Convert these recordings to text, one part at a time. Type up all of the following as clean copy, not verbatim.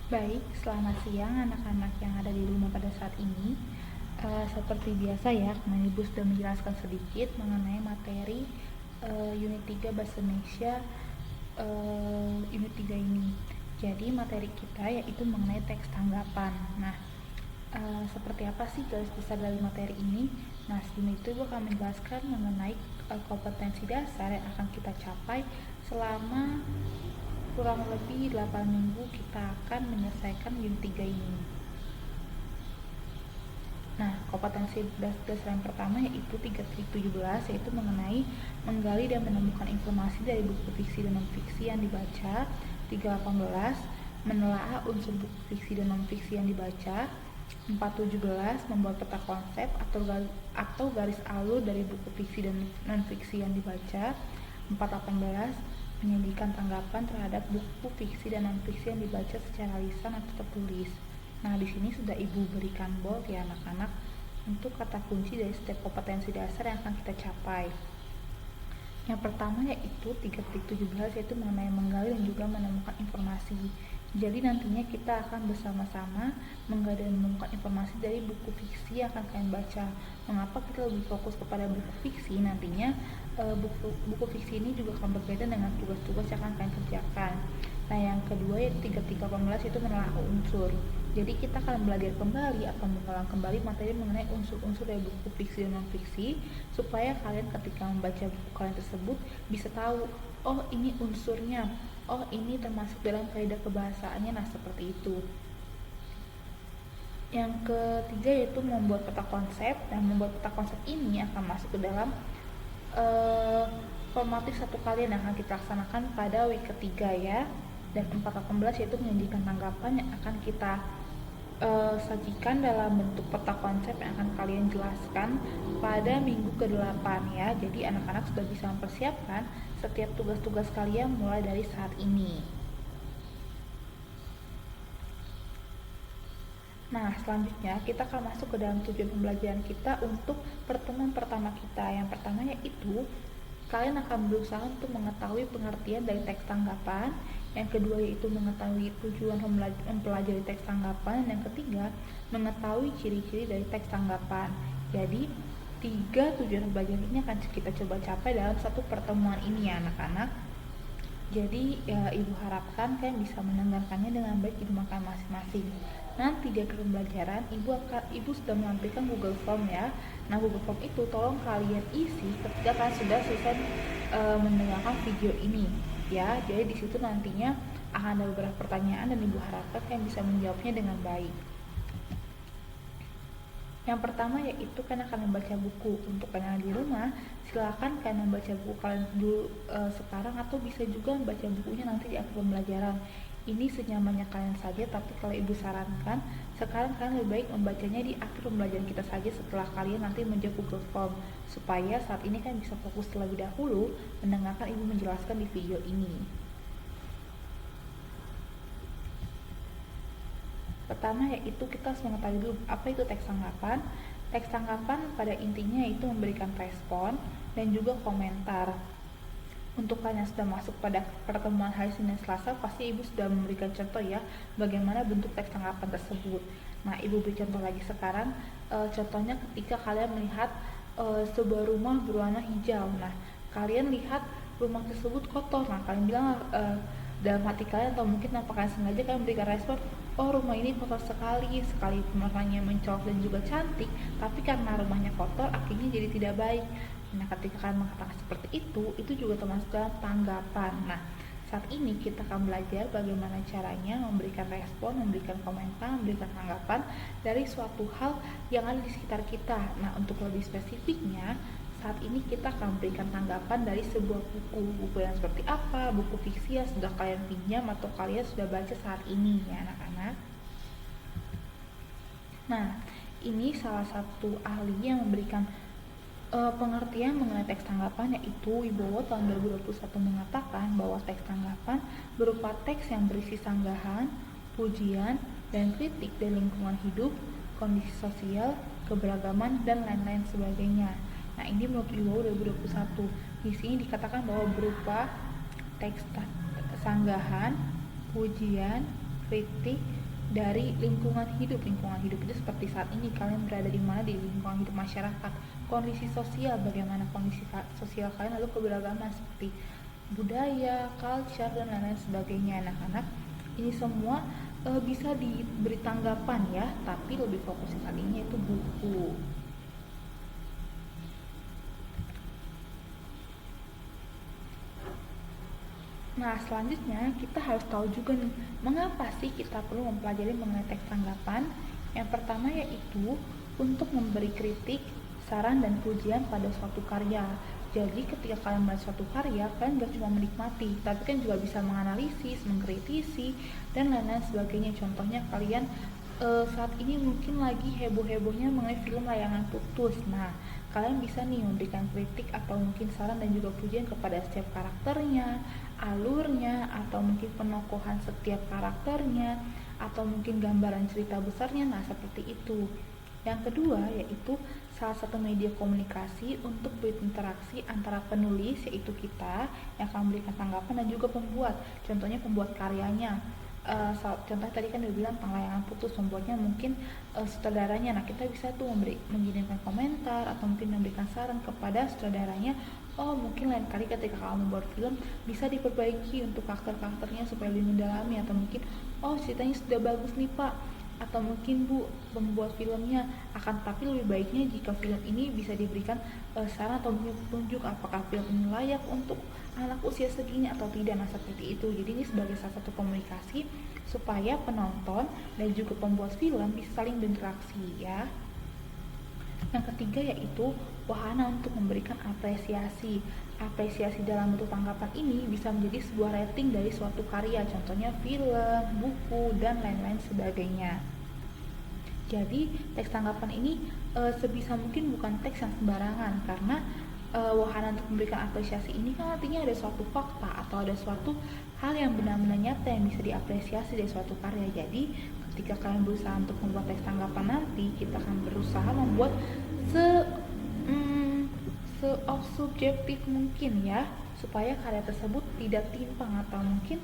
Baik, selamat siang anak-anak yang ada di rumah pada saat ini. Seperti biasa ya, Ibu sudah menjelaskan sedikit mengenai materi Unit 3 Bahasa Indonesia Unit 3 ini. Jadi materi kita yaitu mengenai teks tanggapan. Nah, seperti apa sih garis besar dari materi ini? Nah, sebelum itu Ibu akan menjelaskan mengenai kompetensi dasar yang akan kita capai selama kurang lebih 8 minggu kita akan menyelesaikan unit 3 ini. Nah, kompetensi dasar yang pertama yaitu 3.17, yaitu mengenai menggali dan menemukan informasi dari buku fiksi dan non-fiksi yang dibaca. 3.18, menelaah unsur buku fiksi dan non-fiksi yang dibaca. 4.17, membuat peta konsep atau garis alur dari buku fiksi dan non-fiksi yang dibaca. 4.18, menyajikan tanggapan terhadap buku fiksi dan non-fiksi yang dibaca secara lisan atau tertulis. Nah, di sini sudah Ibu berikan bold ya anak-anak untuk kata kunci dari setiap kompetensi dasar yang akan kita capai. Yang pertama yaitu 3.17, yaitu mengenai menggali dan juga menemukan informasi. Jadi nantinya kita akan bersama-sama menggali dan menemukan informasi dari buku fiksi yang akan kalian baca. Mengapa kita lebih fokus kepada buku fiksi? Nantinya buku fiksi ini juga akan berbeda dengan tugas-tugas yang akan kalian kerjakan. Nah, yang kedua yaitu 3.18, yaitu menelaah unsur. Jadi kita akan belajar kembali atau mengulang kembali materi mengenai unsur-unsur dari buku fiksi dan non-fiksi, supaya kalian ketika membaca buku kalian tersebut bisa tahu, oh ini unsurnya, oh ini termasuk dalam kaidah kebahasaannya. Nah, seperti itu. Yang ketiga yaitu membuat peta konsep. Dan membuat peta konsep ini akan masuk ke dalam formatif satu kalian yang akan kita laksanakan pada week ketiga ya. Dan 4.18 yaitu menyajikan tanggapan yang akan kita sajikan dalam bentuk peta konsep yang akan kalian jelaskan pada minggu ke-8 ya. Jadi anak-anak sudah bisa mempersiapkan setiap tugas-tugas kalian mulai dari saat ini. Nah, selanjutnya kita akan masuk ke dalam tujuan pembelajaran kita untuk pertemuan pertama kita. Yang pertama yaitu kalian akan berusaha untuk mengetahui pengertian dari teks tanggapan. Yang kedua yaitu mengetahui tujuan mempelajari teks tanggapan. Dan yang ketiga, mengetahui ciri-ciri dari teks tanggapan. Jadi, 3 tujuan pembelajaran ini akan kita coba capai dalam satu pertemuan ini ya anak-anak. Jadi ya, Ibu harapkan kalian bisa mendengarkannya dengan baik di rumah kalian masing-masing. Nanti di akhir pembelajaran Ibu sudah menampilkan Google Form ya. Nah, Google Form itu tolong kalian isi ketika kalian sudah selesai mendengarkan video ini ya. Jadi di situ nantinya akan ada beberapa pertanyaan dan Ibu harapkan kalian bisa menjawabnya dengan baik. Yang pertama yaitu kalian akan membaca buku. Untuk kalian di rumah, silakan kalian membaca buku kalian dulu sekarang, atau bisa juga membaca bukunya nanti di akhir pembelajaran. Ini senyamannya kalian saja, tapi kalau Ibu sarankan sekarang kalian lebih baik membacanya di akhir pembelajaran kita saja setelah kalian nanti menjawab Google Form, supaya saat ini kalian bisa fokus terlebih dahulu mendengarkan Ibu menjelaskan di video ini. Pertama yaitu kita harus mengetahui dulu apa itu teks tanggapan. Teks tanggapan pada intinya itu memberikan respon dan juga komentar. Untuk kalian yang sudah masuk pada pertemuan hari Senin Selasa, pasti Ibu sudah memberikan contoh ya bagaimana bentuk teks tanggapan tersebut. Nah, Ibu beri contoh lagi sekarang. Contohnya ketika kalian melihat sebuah rumah berwarna hijau. Nah, kalian lihat rumah tersebut kotor. Nah, kalian bilang dalam hati kalian atau mungkin tanpa kalian sengaja kalian berikan respon, oh rumah ini kotor sekali, warnanya mencolok dan juga cantik, tapi karena rumahnya kotor akhirnya jadi tidak baik. Nah, ketika kalian mengatakan seperti itu juga termasuk dalam tanggapan. Nah, saat ini kita akan belajar bagaimana caranya memberikan respon, memberikan komentar, memberikan tanggapan dari suatu hal yang ada di sekitar kita. Nah, untuk lebih spesifiknya, saat ini kita akan memberikan tanggapan dari sebuah buku yang seperti apa, buku fiksi yang sudah kalian pinjam atau kalian sudah baca saat ini ya anak-anak. Nah, ini salah satu ahli yang memberikan pengertian mengenai teks tanggapan, yaitu Wibowo tahun 2021 mengatakan bahwa teks tanggapan berupa teks yang berisi sanggahan, pujian, dan kritik dari lingkungan hidup, kondisi sosial, keberagaman, dan lain-lain sebagainya. Nah, ini menurut Wibowo 2021. Di sini dikatakan bahwa berupa teks sanggahan, pujian, kritik dari lingkungan hidup. Lingkungan hidup itu seperti saat ini kalian berada di mana, di lingkungan hidup masyarakat, kondisi sosial, bagaimana kondisi sosial kalian, lalu keberagaman seperti budaya, culture, dan lain-lain sebagainya. Anak-anak, ini semua bisa diberi tanggapan ya, tapi lebih fokus saat ini yaitu buku. Nah, selanjutnya kita harus tahu juga nih, mengapa sih kita perlu mempelajari mengenai teks tanggapan? Yang pertama yaitu untuk memberi kritik, saran, dan pujian pada suatu karya. Jadi ketika kalian melihat suatu karya, kalian gak cuma menikmati, tapi kan juga bisa menganalisis, mengkritisi, dan lain-lain sebagainya. Contohnya kalian saat ini mungkin lagi heboh-hebohnya mengenai film Layangan Putus. Nah, kalian bisa nih memberikan kritik atau mungkin saran dan juga pujian kepada setiap karakternya, alurnya, atau mungkin penokohan setiap karakternya, atau mungkin gambaran cerita besarnya. Nah, seperti itu. Yang kedua yaitu salah satu media komunikasi untuk berinteraksi antara penulis, yaitu kita yang akan memberikan tanggapan, dan juga pembuat, contohnya pembuat karyanya. Contohnya tadi kan udah bilang tentang Layangan Putus, pembuatnya mungkin sutradaranya. Nah, kita bisa tuh mengirimkan komentar atau mungkin memberikan saran kepada sutradaranya. Oh, mungkin lain kali ketika kamu membuat film bisa diperbaiki untuk karakter-karakternya supaya lebih mendalami, atau mungkin oh ceritanya sudah bagus nih Pak, atau mungkin Bu, pembuat filmnya, akan tapi lebih baiknya jika film ini bisa diberikan saran atau mungkin petunjuk apakah film ini layak untuk anak usia segini atau tidak. Nah, seperti itu. Jadi ini sebagai salah satu komunikasi supaya penonton dan juga pembuat film bisa saling berinteraksi ya. Yang ketiga yaitu wahana untuk memberikan apresiasi. Apresiasi dalam bentuk tanggapan ini bisa menjadi sebuah rating dari suatu karya, contohnya film, buku, dan lain-lain sebagainya. Jadi teks tanggapan ini sebisa mungkin bukan teks yang sembarangan, karena wahana untuk memberikan apresiasi ini kan artinya ada suatu fakta atau ada suatu hal yang benar-benar nyata yang bisa diapresiasi dari suatu karya. Jadi ketika kalian berusaha untuk membuat teks tanggapan nanti, kita akan berusaha membuat subjektif mungkin ya, supaya karya tersebut tidak timpang atau mungkin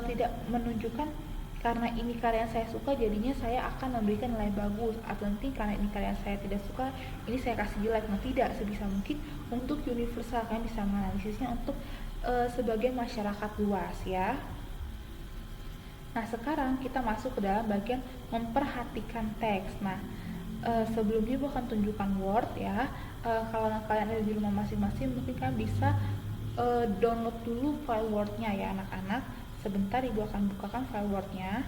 tidak menunjukkan karena ini karya yang saya suka jadinya saya akan memberikan nilai bagus, atau nanti karena ini karya yang saya tidak suka ini saya kasih jelek. Nah, tidak, sebisa mungkin untuk universal, kalian bisa menganalisisnya untuk sebagai masyarakat luas ya. Nah, sekarang kita masuk ke dalam bagian memperhatikan teks. Nah, sebelumnya Ibu akan tunjukkan Word ya. Kalau kalian ada di rumah masing-masing, mungkin kalian bisa download dulu file Word-nya ya anak-anak. Sebentar Ibu akan bukakan file Word-nya.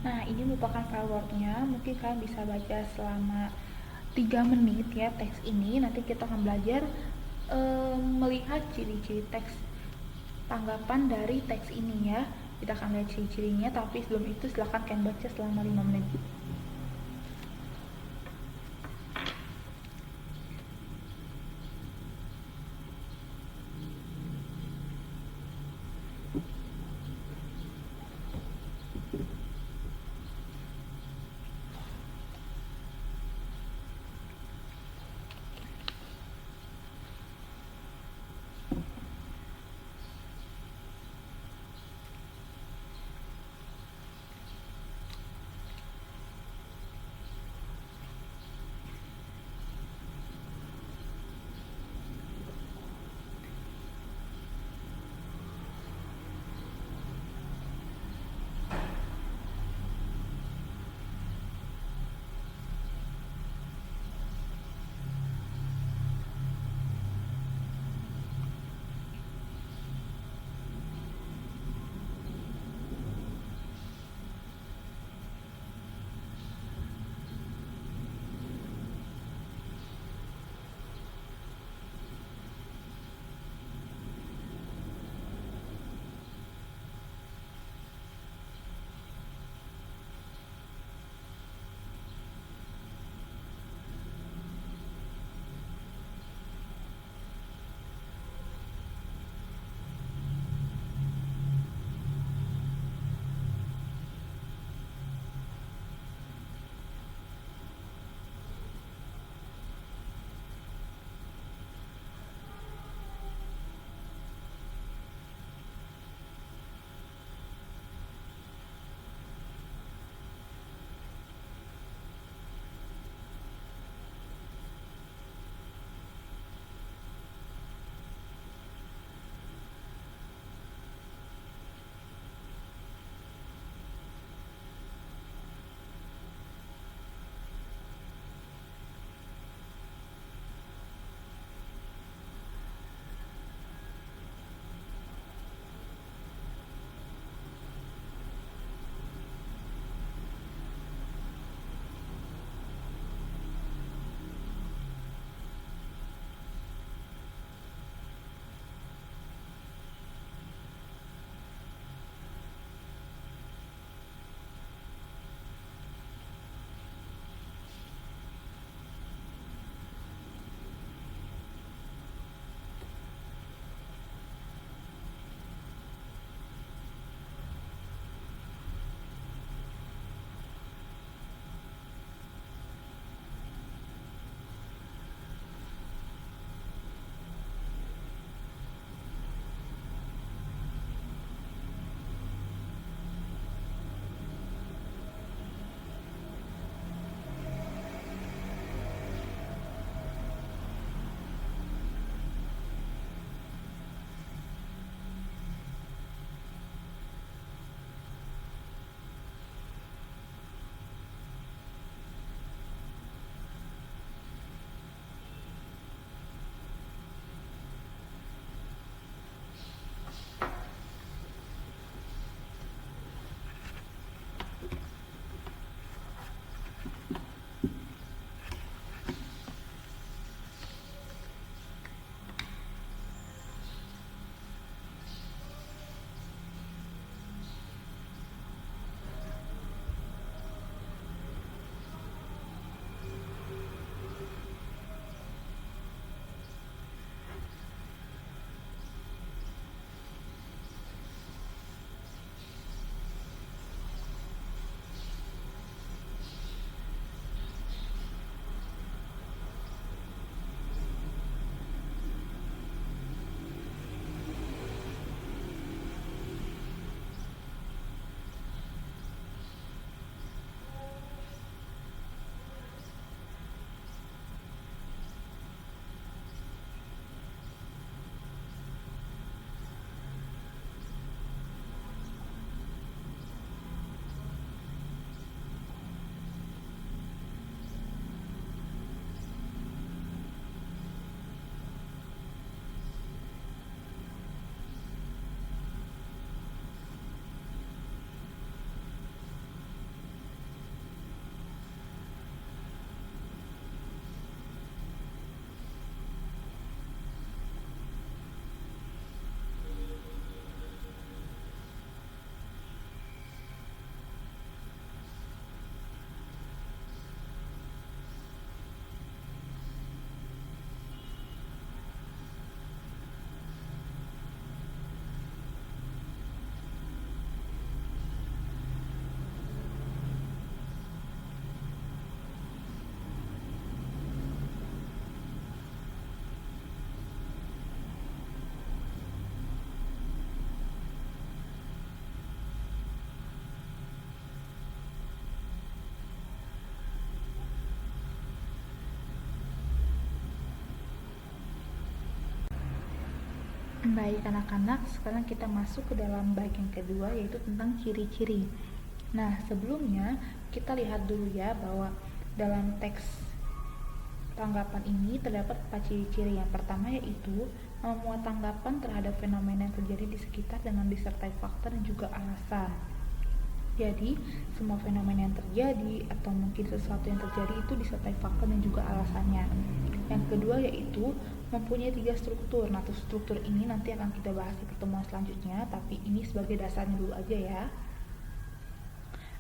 Nah, ini merupakan file Word-nya. Mungkin kalian bisa baca selama 3 menit ya teks ini. Nanti kita akan belajar melihat ciri-ciri teks tanggapan dari teks ini ya. Kita akan lihat ciri-cirinya, tapi sebelum itu silahkan kalian baca selama 5 menit. Baik anak-anak, sekarang kita masuk ke dalam bagian kedua, yaitu tentang ciri-ciri. Nah, sebelumnya kita lihat dulu ya bahwa dalam teks tanggapan ini terdapat 4 ciri-ciri. Yang pertama yaitu memuat tanggapan terhadap fenomena yang terjadi di sekitar dengan disertai fakta dan juga alasan. Jadi, semua fenomena yang terjadi atau mungkin sesuatu yang terjadi itu disertai fakta dan juga alasannya. Yang kedua yaitu mempunyai 3 struktur. Nah, struktur ini nanti akan kita bahas di pertemuan selanjutnya, tapi ini sebagai dasarnya dulu aja ya.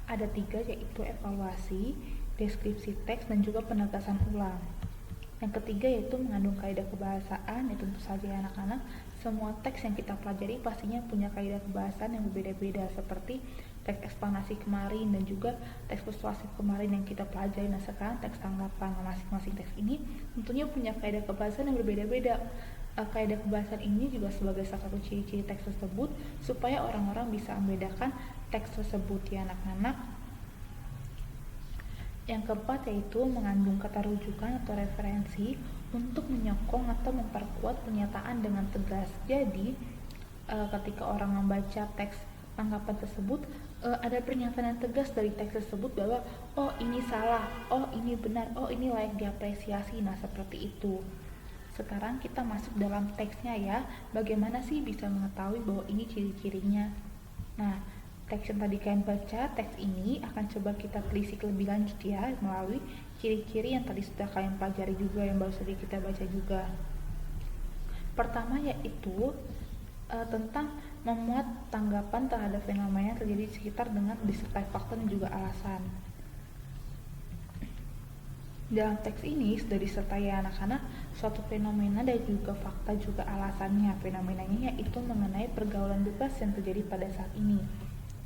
Ada 3 yaitu evaluasi, deskripsi teks, dan juga penegasan ulang. Yang ketiga yaitu mengandung kaidah kebahasaan. Ya tentu saja ya anak-anak, semua teks yang kita pelajari pastinya punya kaidah kebahasaan yang berbeda-beda, seperti teks eksplanasi kemarin dan juga teks persuasif kemarin yang kita pelajari. Nah, sekarang teks tanggapan. Masing-masing teks ini tentunya punya kaidah kebahasaan yang berbeda-beda. Kaidah kebahasaan ini juga sebagai salah satu ciri-ciri teks tersebut supaya orang-orang bisa membedakan teks tersebut ya anak-anak. Yang keempat yaitu mengandung kata rujukan atau referensi untuk menyokong atau memperkuat pernyataan dengan tegas. Jadi, ketika orang membaca teks tanggapan tersebut, ada pernyataan yang tegas dari teks tersebut bahwa oh ini salah, oh ini benar, oh ini layak diapresiasi. Nah, seperti itu. Sekarang kita masuk dalam teksnya ya. Bagaimana sih bisa mengetahui bahwa ini ciri-cirinya? Nah, teks yang tadi kalian baca, teks ini akan coba kita telisik lebih lanjut ya melalui ciri-ciri yang tadi sudah kalian pelajari juga, yang baru saja kita baca juga. Pertama yaitu tentang memuat tanggapan terhadap fenomena yang terjadi di sekitar dengan disertai fakta dan juga alasan. Dalam teks ini sudah disertai anak-anak suatu fenomena dan juga fakta juga alasannya. Fenomenanya yaitu mengenai pergaulan bebas yang terjadi pada saat ini.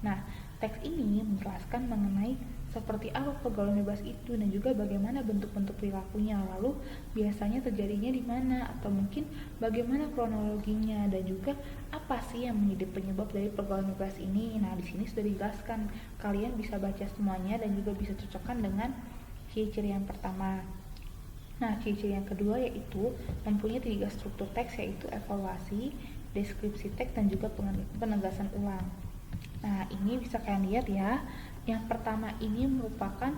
Nah, teks ini menjelaskan mengenai seperti apa pergaulan bebas itu dan juga bagaimana bentuk-bentuk perilakunya, lalu biasanya terjadinya di mana atau mungkin bagaimana kronologinya dan juga apa sih yang menjadi penyebab dari pergaulan bebas ini. Nah, di sini sudah dijelaskan. Kalian bisa baca semuanya dan juga bisa cocokkan dengan ciri-ciri yang pertama. Nah, ciri-ciri yang kedua yaitu mempunyai 3 struktur teks, yaitu evaluasi, deskripsi teks, dan juga penegasan ulang. Nah, ini bisa kalian lihat ya. Yang pertama ini merupakan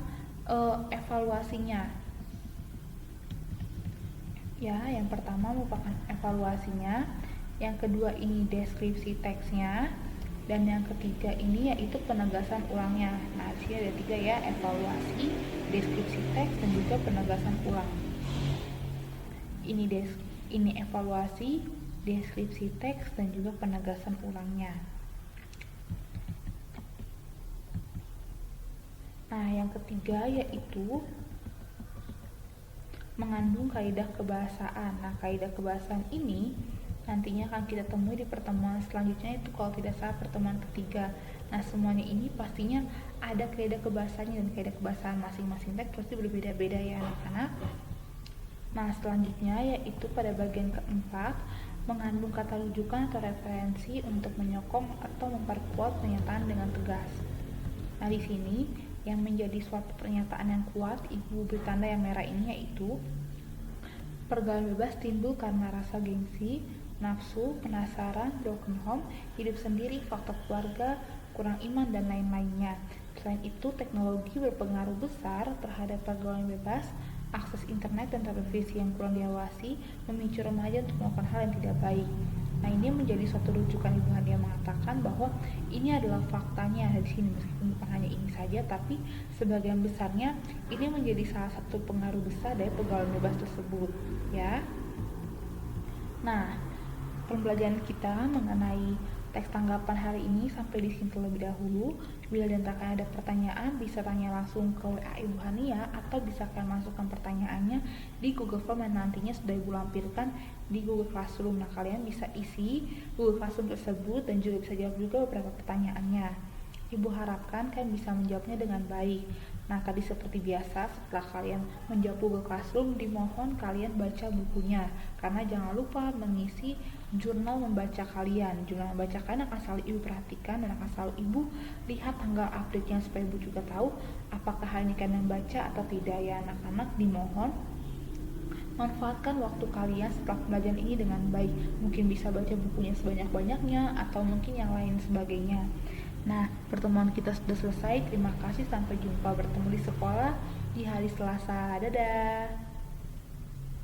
evaluasinya. Ya, yang pertama merupakan evaluasinya. Yang kedua ini deskripsi teksnya. Dan yang ketiga ini yaitu penegasan ulangnya. Nah, di sini ada 3 ya, evaluasi, deskripsi teks, dan juga penegasan ulang. Ini evaluasi, deskripsi teks, dan juga penegasan ulangnya. Nah, yang ketiga yaitu mengandung kaidah kebahasaan. Nah, kaidah kebahasaan ini nantinya akan kita temui di pertemuan selanjutnya, itu kalau tidak salah pertemuan ketiga. Nah, semuanya ini pastinya ada kaidah kebahasaannya dan kaidah kebahasaan masing-masing teks pasti berbeda-beda ya anak-anak. Nah, selanjutnya yaitu pada bagian keempat, mengandung kata rujukan atau referensi untuk menyokong atau memperkuat pernyataan dengan tegas. Nah, di sini yang menjadi suatu pernyataan yang kuat, ibu bertanda yang merah ini yaitu pergaulan bebas timbul karena rasa gengsi, nafsu, penasaran, broken home, hidup sendiri, faktor keluarga, kurang iman, dan lain-lainnya. Selain itu, teknologi berpengaruh besar terhadap pergaulan bebas. Akses internet dan televisi yang kurang diawasi memicu remaja untuk melakukan hal yang tidak baik. Nah, ini menjadi suatu rujukan Ibu Hania mengatakan bahwa ini adalah faktanya di sini, meskipun bukan hanya ini saja, tapi sebagian besarnya ini menjadi salah satu pengaruh besar dari pergaulan bebas tersebut, ya. Nah, pembelajaran kita mengenai teks tanggapan hari ini sampai di sini terlebih dahulu. Bila di antara kalian ada pertanyaan, bisa tanya langsung ke WA Ibu Hania atau bisa kalian masukkan pertanyaannya di Google Form yang nantinya sudah Ibu lampirkan di Google Classroom. Nah, kalian bisa isi Google Classroom tersebut dan juga bisa jawab juga beberapa pertanyaannya. Ibu harapkan kalian bisa menjawabnya dengan baik. Nah, tadi seperti biasa, setelah kalian menjawab Google Classroom, dimohon kalian baca bukunya, karena jangan lupa mengisi jurnal membaca kalian. Jurnal membaca kalian akan selalu Ibu perhatikan dan akan selalu Ibu lihat tanggal update-nya supaya Ibu juga tahu apakah hari ini kalian membaca atau tidak ya anak-anak. Dimohon Manfaatkan waktu kalian setelah pembelajaran ini dengan baik. Mungkin bisa baca bukunya sebanyak-banyaknya atau mungkin yang lain sebagainya. Nah, pertemuan kita sudah selesai. Terima kasih, sampai jumpa bertemu di sekolah di hari Selasa. Dadah.